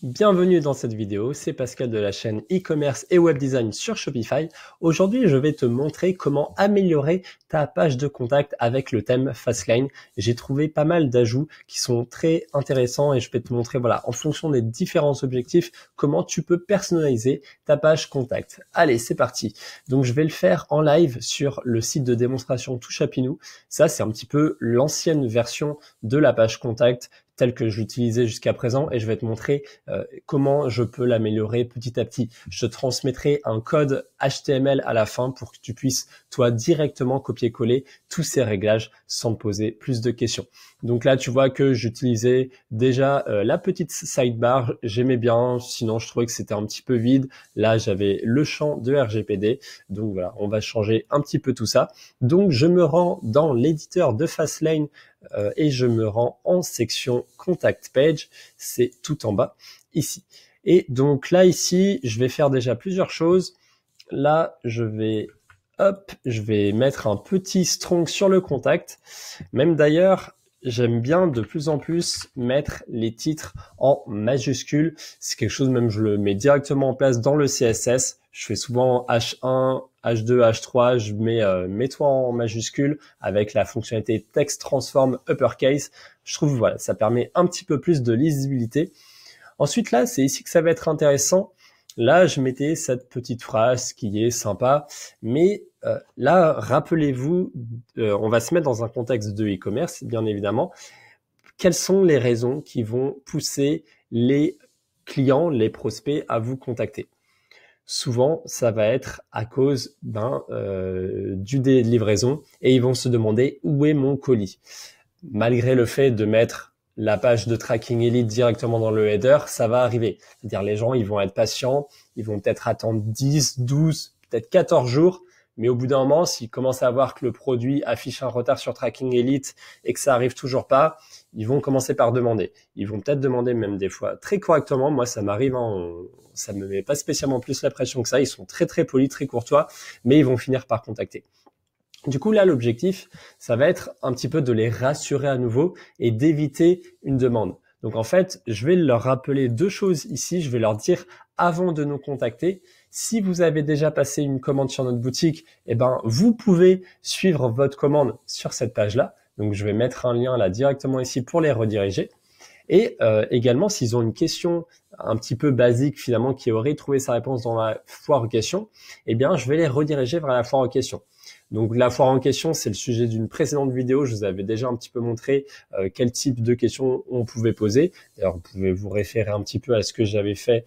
Bienvenue dans cette vidéo, c'est Pascal de la chaîne e-commerce et web design sur Shopify. Aujourd'hui, je vais te montrer comment améliorer ta page de contact avec le thème Fastlane. J'ai trouvé pas mal d'ajouts qui sont très intéressants et je vais te montrer, voilà, en fonction des différents objectifs, comment tu peux personnaliser ta page contact. Allez, c'est parti. Donc, je vais le faire en live sur le site de démonstration Touchapinou. Ça, c'est un petit peu l'ancienne version de la page contact telle que je l'utilisais jusqu'à présent et je vais te montrer comment je peux l'améliorer petit à petit. Je te transmettrai un code HTML à la fin pour que tu puisses toi directement copier-coller tous ces réglages sans te poser plus de questions. Donc là, tu vois que j'utilisais déjà la petite sidebar, j'aimais bien, sinon je trouvais que c'était un petit peu vide. Là, j'avais le champ de RGPD. Donc voilà, on va changer un petit peu tout ça. Donc je me rends dans l'éditeur de Fastlane et je me rends en section Contact Page, c'est tout en bas ici. Et donc là ici, je vais faire déjà plusieurs choses. Là, je vais mettre un petit strong sur le contact. Même d'ailleurs, j'aime bien de plus en plus mettre les titres en majuscules. C'est quelque chose, même je le mets directement en place dans le CSS. Je fais souvent H1, H2, H3, je mets toi en majuscule avec la fonctionnalité Text Transform Uppercase. Je trouve, voilà, ça permet un petit peu plus de lisibilité. Ensuite, là, c'est ici que ça va être intéressant. Là, je mettais cette petite phrase qui est sympa, mais là, rappelez-vous, on va se mettre dans un contexte de e-commerce, bien évidemment. Quelles sont les raisons qui vont pousser les clients, les prospects à vous contacter? Souvent, ça va être à cause du délai de livraison et ils vont se demander où est mon colis. Malgré le fait de mettre la page de tracking Elite directement dans le header, ça va arriver. C'est-à-dire les gens, ils vont être patients, ils vont peut-être attendre 10, 12, peut-être 14 jours, mais au bout d'un moment, s'ils commencent à voir que le produit affiche un retard sur tracking Elite et que ça arrive toujours pas, ils vont commencer par demander. Ils vont peut-être demander même des fois très correctement. Moi, ça m'arrive, ça me met pas spécialement plus la pression que ça. Ils sont très très polis, très courtois, mais ils vont finir par contacter. Du coup, là, l'objectif, ça va être un petit peu de les rassurer à nouveau et d'éviter une demande. Donc, en fait, je vais leur rappeler deux choses ici. Je vais leur dire, avant de nous contacter, si vous avez déjà passé une commande sur notre boutique, eh ben, vous pouvez suivre votre commande sur cette page-là. Donc, je vais mettre un lien là directement ici pour les rediriger. Et également, s'ils ont une question un petit peu basique finalement qui aurait trouvé sa réponse dans la foire aux questions, eh bien, je vais les rediriger vers la foire aux questions. Donc la foire en question, c'est le sujet d'une précédente vidéo. Je vous avais déjà un petit peu montré quel type de questions on pouvait poser. D'ailleurs, vous pouvez vous référer un petit peu à ce que j'avais fait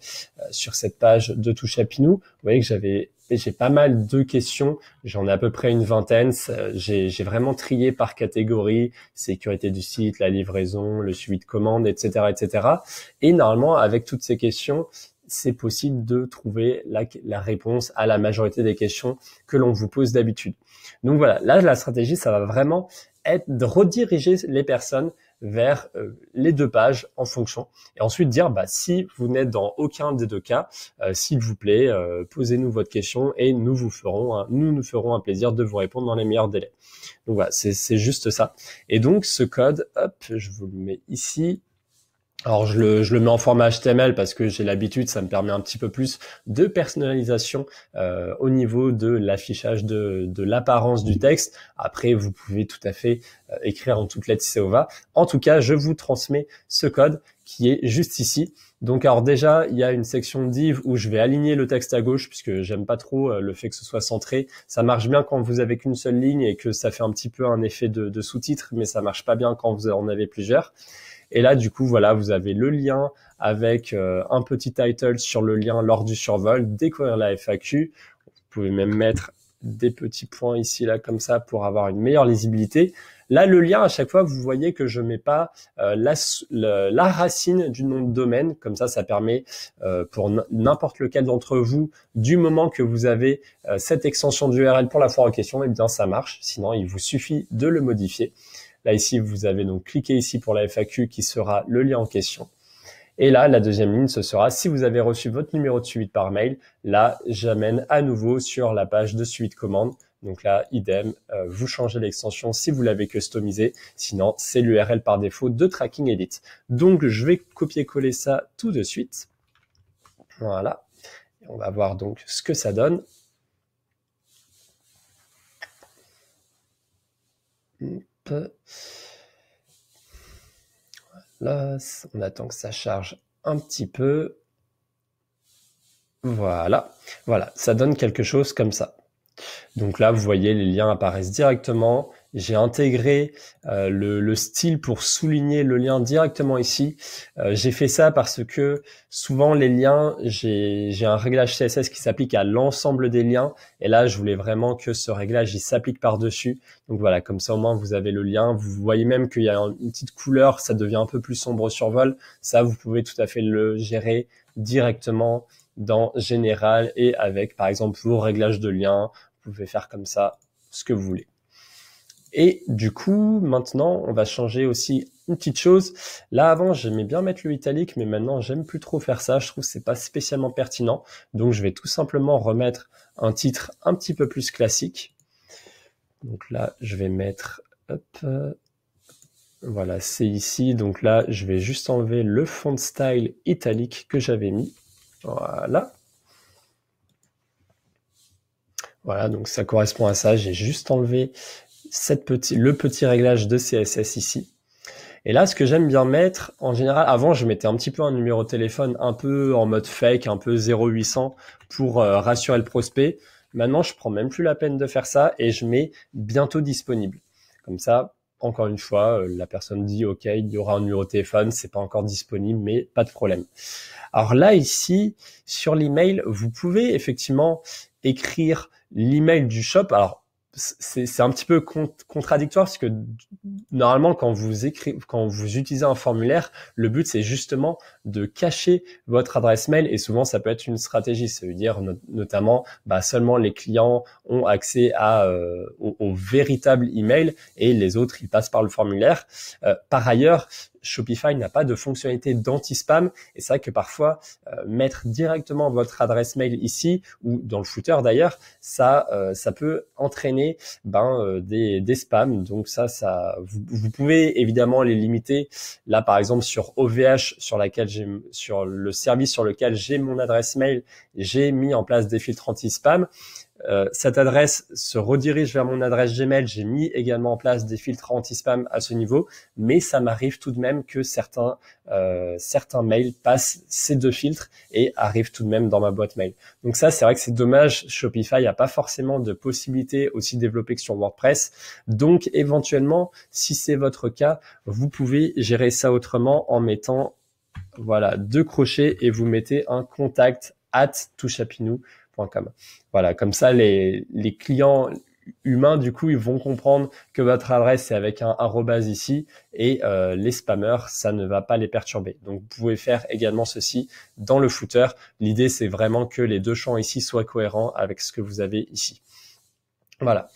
sur cette page de Touchapinou. Vous voyez que j'ai pas mal de questions. J'en ai à peu près une vingtaine. J'ai vraiment trié par catégorie, sécurité du site, la livraison, le suivi de commande, etc., etc. Et normalement, avec toutes ces questions, c'est possible de trouver la réponse à la majorité des questions que l'on vous pose d'habitude. Donc voilà, là, la stratégie, ça va vraiment être de rediriger les personnes vers les deux pages en fonction. Et ensuite dire, si vous n'êtes dans aucun des deux cas, s'il vous plaît, posez-nous votre question et nous nous ferons un plaisir de vous répondre dans les meilleurs délais. Donc voilà, c'est juste ça. Et donc ce code, hop, je vous le mets ici. Alors je le mets en format HTML parce que j'ai l'habitude, ça me permet un petit peu plus de personnalisation au niveau de l'affichage de l'apparence du texte. Après, vous pouvez tout à fait écrire en toutes lettres si ça vous va. En tout cas, je vous transmets ce code qui est juste ici. Donc alors déjà, il y a une section div où je vais aligner le texte à gauche puisque j'aime pas trop le fait que ce soit centré. Ça marche bien quand vous avez qu'une seule ligne et que ça fait un petit peu un effet de sous-titre, mais ça marche pas bien quand vous en avez plusieurs. Et là, du coup, voilà, vous avez le lien avec un petit title sur le lien lors du survol, découvrir la FAQ. Vous pouvez même mettre des petits points ici, là, comme ça, pour avoir une meilleure lisibilité. Là, le lien, à chaque fois, vous voyez que je mets pas la racine du nom de domaine. Comme ça permet pour n'importe lequel d'entre vous, du moment que vous avez cette extension d'URL pour la foire en question, eh bien, ça marche. Sinon, il vous suffit de le modifier. Là, ici, vous avez donc cliqué ici pour la FAQ qui sera le lien en question. Et là, la deuxième ligne, ce sera si vous avez reçu votre numéro de suivi par mail. Là, j'amène à nouveau sur la page de suivi de commande Donc là, idem, vous changez l'extension si vous l'avez customisé. Sinon, c'est l'URL par défaut de Tracking Edit. Donc, je vais copier-coller ça tout de suite. Voilà. Et on va voir donc ce que ça donne. Là, on attend que ça charge un petit peu. Voilà, ça donne quelque chose comme ça. Donc là, vous voyez, les liens apparaissent directement. J'ai intégré le style pour souligner le lien directement ici. J'ai fait ça parce que souvent les liens, j'ai un réglage CSS qui s'applique à l'ensemble des liens. Et là, je voulais vraiment que ce réglage, il s'applique par-dessus. Donc voilà, comme ça au moins vous avez le lien. Vous voyez même qu'il y a une petite couleur, ça devient un peu plus sombre sur vol. Ça, vous pouvez tout à fait le gérer directement dans Général et avec, par exemple, vos réglages de liens. Vous pouvez faire comme ça ce que vous voulez. Et du coup, maintenant, on va changer aussi une petite chose. Là, avant, j'aimais bien mettre le italique, mais maintenant, j'aime plus trop faire ça. Je trouve que c'est pas spécialement pertinent. Donc, je vais tout simplement remettre un titre un petit peu plus classique. Donc là, je vais mettre, hop, voilà, c'est ici. Donc là, je vais juste enlever le font style italique que j'avais mis. Voilà. Voilà, donc ça correspond à ça. J'ai juste enlevé le petit réglage de CSS ici. Et là, ce que j'aime bien mettre, en général, avant, je mettais un petit peu un numéro de téléphone un peu en mode fake, un peu 0800 pour rassurer le prospect. Maintenant, je prends même plus la peine de faire ça et je mets bientôt disponible. Comme ça, encore une fois, la personne dit OK, il y aura un numéro de téléphone, c'est pas encore disponible, mais pas de problème. Alors là, ici, sur l'email, vous pouvez effectivement écrire l'email du shop. Alors, c'est un petit peu contradictoire parce que normalement, quand vous utilisez un formulaire, le but, c'est justement de cacher votre adresse mail et souvent, ça peut être une stratégie. Ça veut dire notamment, seulement les clients ont accès au véritable email et les autres, ils passent par le formulaire. Par ailleurs, Shopify n'a pas de fonctionnalité d'anti-spam et c'est vrai que parfois mettre directement votre adresse mail ici ou dans le footer d'ailleurs, ça peut entraîner des spams. Donc ça vous pouvez évidemment les limiter. Là par exemple sur OVH sur le service sur lequel j'ai mon adresse mail, j'ai mis en place des filtres anti-spam. Cette adresse se redirige vers mon adresse Gmail. J'ai mis également en place des filtres anti-spam à ce niveau, mais ça m'arrive tout de même que certains mails passent ces deux filtres et arrivent tout de même dans ma boîte mail. Donc ça, c'est vrai que c'est dommage. Shopify n'a pas forcément de possibilités aussi développées que sur WordPress. Donc éventuellement, si c'est votre cas, vous pouvez gérer ça autrement en mettant deux crochets et vous mettez un contact @touchapinou.com. Voilà, comme ça, les clients humains, du coup, ils vont comprendre que votre adresse est avec un arrobase ici et les spammers, ça ne va pas les perturber. Donc, vous pouvez faire également ceci dans le footer. L'idée, c'est vraiment que les deux champs ici soient cohérents avec ce que vous avez ici. Voilà.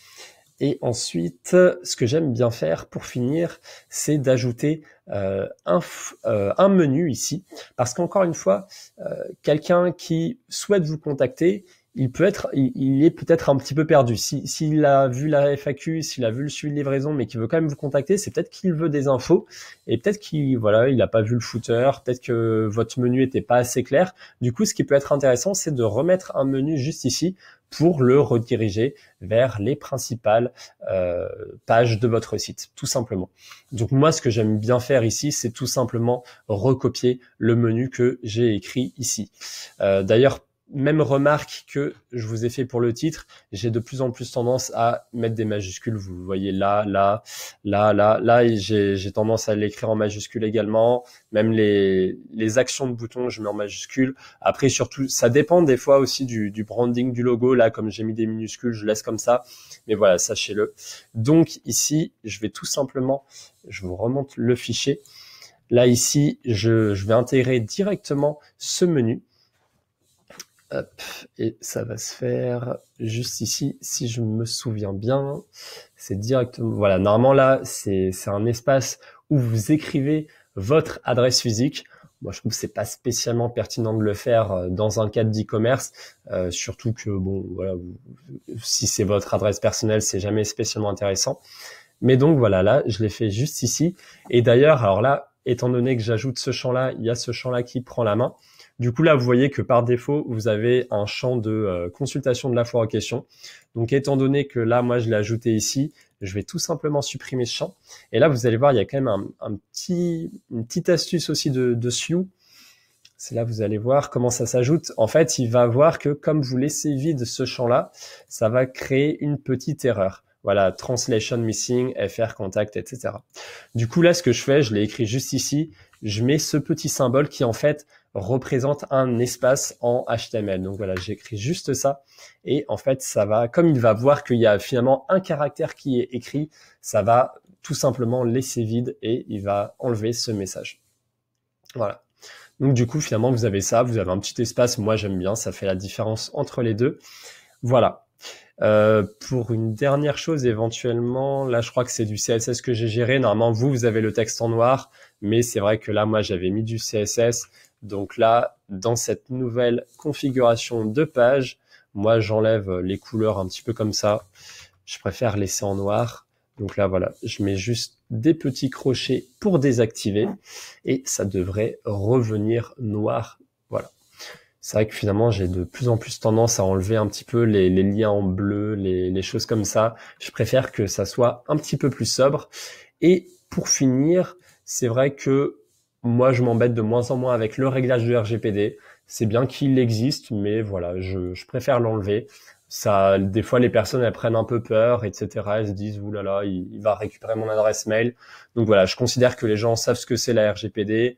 Et ensuite, ce que j'aime bien faire pour finir, c'est d'ajouter un menu ici. Parce qu'encore une fois, quelqu'un qui souhaite vous contacter, il est peut-être un petit peu perdu. S'il a vu la FAQ, s'il a vu le suivi de livraison, mais qu'il veut quand même vous contacter, c'est peut-être qu'il veut des infos et peut-être il n'a pas vu le footer, peut-être que votre menu était pas assez clair. Du coup, ce qui peut être intéressant, c'est de remettre un menu juste ici pour le rediriger vers les principales pages de votre site, tout simplement. Donc moi, ce que j'aime bien faire ici, c'est tout simplement recopier le menu que j'ai écrit ici. D'ailleurs, même remarque que je vous ai fait pour le titre, j'ai de plus en plus tendance à mettre des majuscules. Vous voyez là, j'ai tendance à l'écrire en majuscule également. Même les actions de boutons, je mets en majuscule. Après, surtout, ça dépend des fois aussi du branding du logo. Là, comme j'ai mis des minuscules, je laisse comme ça. Mais voilà, sachez-le. Donc ici, je vous remonte le fichier. Là, ici, je vais intégrer directement ce menu. Hop, et ça va se faire juste ici, si je me souviens bien, c'est directement, voilà, normalement là, c'est un espace où vous écrivez votre adresse physique. moi je trouve que c'est pas spécialement pertinent de le faire dans un cadre d'e-commerce, surtout que bon voilà, si c'est votre adresse personnelle, c'est jamais spécialement intéressant. Mais donc voilà, là je l'ai fait juste ici. Et d'ailleurs, alors là, étant donné que j'ajoute ce champ-là, il y a ce champ-là qui prend la main. Du coup, là, vous voyez que par défaut, vous avez un champ de consultation de la foire aux questions. Donc, étant donné que là, moi, je l'ai ajouté ici, je vais tout simplement supprimer ce champ. Et là, vous allez voir, il y a quand même une petite astuce aussi de SEO. C'est là, vous allez voir comment ça s'ajoute. En fait, il va voir que comme vous laissez vide ce champ-là, ça va créer une petite erreur. Voilà, translation missing, FR contact, etc. Du coup, là, ce que je fais, je l'ai écrit juste ici. Je mets ce petit symbole qui, en fait, représente un espace en HTML. Donc voilà, j'écris juste ça. Et en fait, ça va, comme il va voir qu'il y a finalement un caractère qui est écrit, ça va tout simplement laisser vide et il va enlever ce message. Voilà. Donc du coup, finalement, vous avez ça, vous avez un petit espace. Moi, j'aime bien, ça fait la différence entre les deux. Voilà. Pour une dernière chose, éventuellement, là, je crois que c'est du CSS que j'ai géré. Normalement, vous avez le texte en noir, mais c'est vrai que là, moi, j'avais mis du CSS. Donc là, dans cette nouvelle configuration de page, moi, j'enlève les couleurs un petit peu comme ça. Je préfère laisser en noir. Donc là, voilà, je mets juste des petits crochets pour désactiver et ça devrait revenir noir. Voilà. C'est vrai que finalement, j'ai de plus en plus tendance à enlever un petit peu les liens en bleu, les choses comme ça. Je préfère que ça soit un petit peu plus sobre. Et pour finir, c'est vrai que moi, je m'embête de moins en moins avec le réglage de RGPD. C'est bien qu'il existe, mais voilà, je préfère l'enlever. Ça, des fois, les personnes, elles prennent un peu peur, etc. Elles se disent, ouh là là, il va récupérer mon adresse mail. Donc voilà, je considère que les gens savent ce que c'est la RGPD.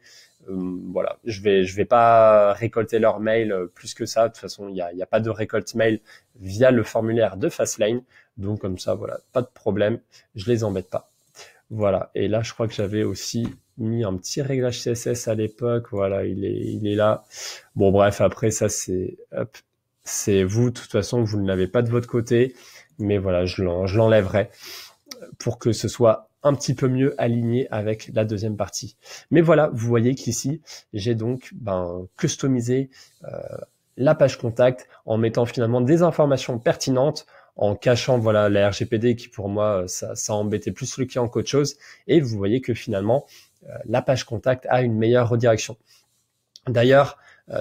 Voilà, je vais pas récolter leur mail plus que ça. De toute façon, il y a pas de récolte mail via le formulaire de Fastlane. Donc comme ça, voilà, pas de problème. Je les embête pas. Voilà. Et là, je crois que j'avais aussi mis un petit réglage CSS à l'époque. Voilà, il est là. Bon, bref, après ça, c'est vous. De toute façon, vous ne l'avez pas de votre côté. Mais voilà, je l'enlèverai pour que ce soit un petit peu mieux aligné avec la deuxième partie. Mais voilà, vous voyez qu'ici, j'ai donc customisé la page contact en mettant finalement des informations pertinentes, en cachant voilà la RGPD qui pour moi ça embêtait plus le client qu'autre chose. Et vous voyez que finalement la page contact a une meilleure redirection. D'ailleurs,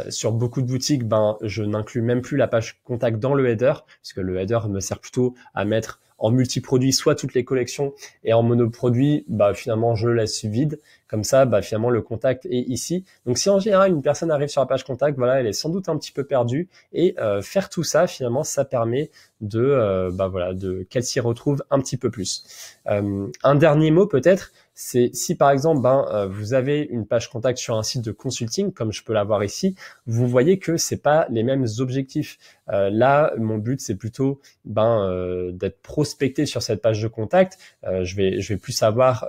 sur beaucoup de boutiques, je n'inclus même plus la page contact dans le header, puisque le header me sert plutôt à mettre en multi-produit soit toutes les collections et en monoproduit, finalement je le laisse vide. Comme ça, finalement le contact est ici. Donc si en général une personne arrive sur la page contact, voilà, elle est sans doute un petit peu perdue et faire tout ça, finalement, ça permet de qu'elle s'y retrouve un petit peu plus. Un dernier mot peut-être. C'est si par exemple vous avez une page contact sur un site de consulting comme je peux l'avoir ici, vous voyez que c'est pas les mêmes objectifs. Là, mon but c'est plutôt d'être prospecté sur cette page de contact. Je vais plus avoir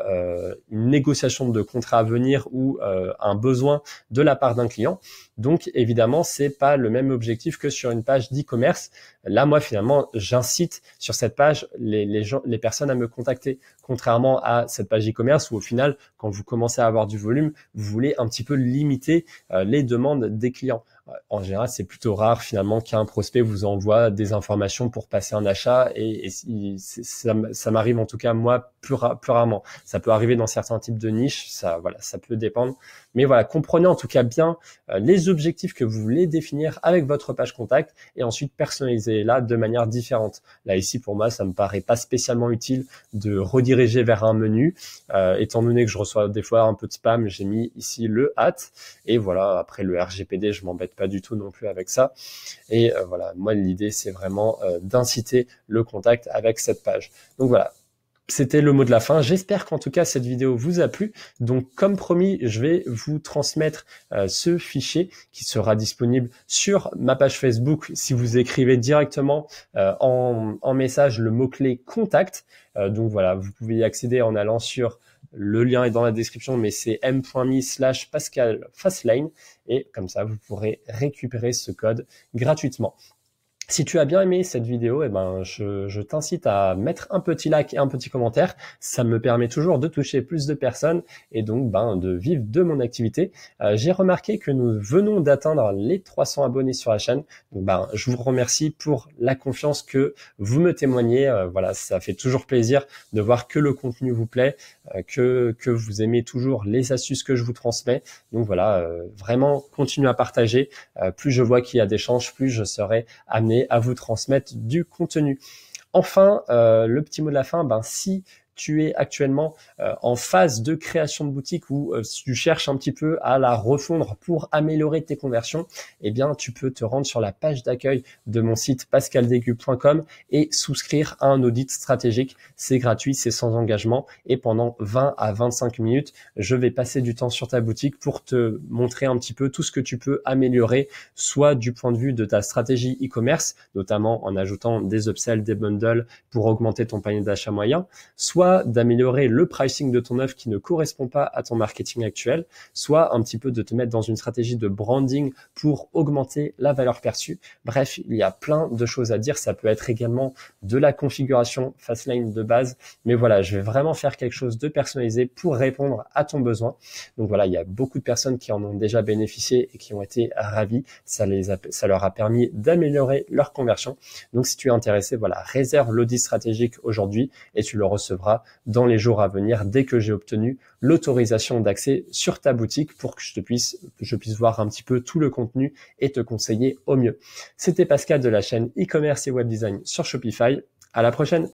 une négociation de contrat à venir ou un besoin de la part d'un client. Donc évidemment, c'est pas le même objectif que sur une page d'e-commerce. Là, moi finalement, j'incite sur cette page les personnes à me contacter, contrairement à cette page e-commerce où au final, quand vous commencez à avoir du volume, vous voulez un petit peu limiter les demandes des clients. En général, c'est plutôt rare finalement qu'un prospect vous envoie des informations pour passer un achat et ça m'arrive en tout cas moi plus rarement. Ça peut arriver dans certains types de niches, ça peut dépendre. Mais voilà, comprenez en tout cas bien les objectifs que vous voulez définir avec votre page contact et ensuite personnalisez-la de manière différente. Là ici pour moi, ça me paraît pas spécialement utile de rediriger vers un menu, étant donné que je reçois des fois un peu de spam, j'ai mis ici le et voilà, après le RGPD, je m'embête pas du tout non plus avec ça. Et voilà, moi l'idée c'est vraiment d'inciter le contact avec cette page. Donc voilà, c'était le mot de la fin. J'espère qu'en tout cas cette vidéo vous a plu. Donc comme promis, je vais vous transmettre ce fichier qui sera disponible sur ma page Facebook si vous écrivez directement en message le mot-clé contact. Donc voilà, vous pouvez y accéder en allant sur le lien est dans la description, mais c'est m.me/Pascal Fastlane et comme ça vous pourrez récupérer ce code gratuitement. Si tu as bien aimé cette vidéo, eh ben, je t'incite à mettre un petit like et un petit commentaire. Ça me permet toujours de toucher plus de personnes et donc de vivre de mon activité. J'ai remarqué que nous venons d'atteindre les 300 abonnés sur la chaîne. Donc, je vous remercie pour la confiance que vous me témoignez. Voilà, ça fait toujours plaisir de voir que le contenu vous plaît, que vous aimez toujours les astuces que je vous transmets. Donc voilà, vraiment continuez à partager. Plus je vois qu'il y a d'échanges, plus je serai amené à vous transmettre du contenu. Enfin, le petit mot de la fin, si tu es actuellement en phase de création de boutique ou si tu cherches un petit peu à la refondre pour améliorer tes conversions, eh bien, tu peux te rendre sur la page d'accueil de mon site pascaldegu.com et souscrire à un audit stratégique. C'est gratuit, c'est sans engagement et pendant 20 à 25 minutes, je vais passer du temps sur ta boutique pour te montrer un petit peu tout ce que tu peux améliorer, soit du point de vue de ta stratégie e-commerce, notamment en ajoutant des upsells, des bundles pour augmenter ton panier d'achat moyen, soit d'améliorer le pricing de ton offre qui ne correspond pas à ton marketing actuel, soit un petit peu de te mettre dans une stratégie de branding pour augmenter la valeur perçue. Bref, il y a plein de choses à dire. Ça peut être également de la configuration Fastlane de base. Mais voilà, je vais vraiment faire quelque chose de personnalisé pour répondre à ton besoin. Donc voilà, il y a beaucoup de personnes qui en ont déjà bénéficié et qui ont été ravis. Ça leur a permis d'améliorer leur conversion. Donc si tu es intéressé, voilà, réserve l'audit stratégique aujourd'hui et tu le recevras dans les jours à venir dès que j'ai obtenu l'autorisation d'accès sur ta boutique pour que je puisse voir un petit peu tout le contenu et te conseiller au mieux. C'était Pascal de la chaîne e-commerce et web design sur Shopify. À la prochaine.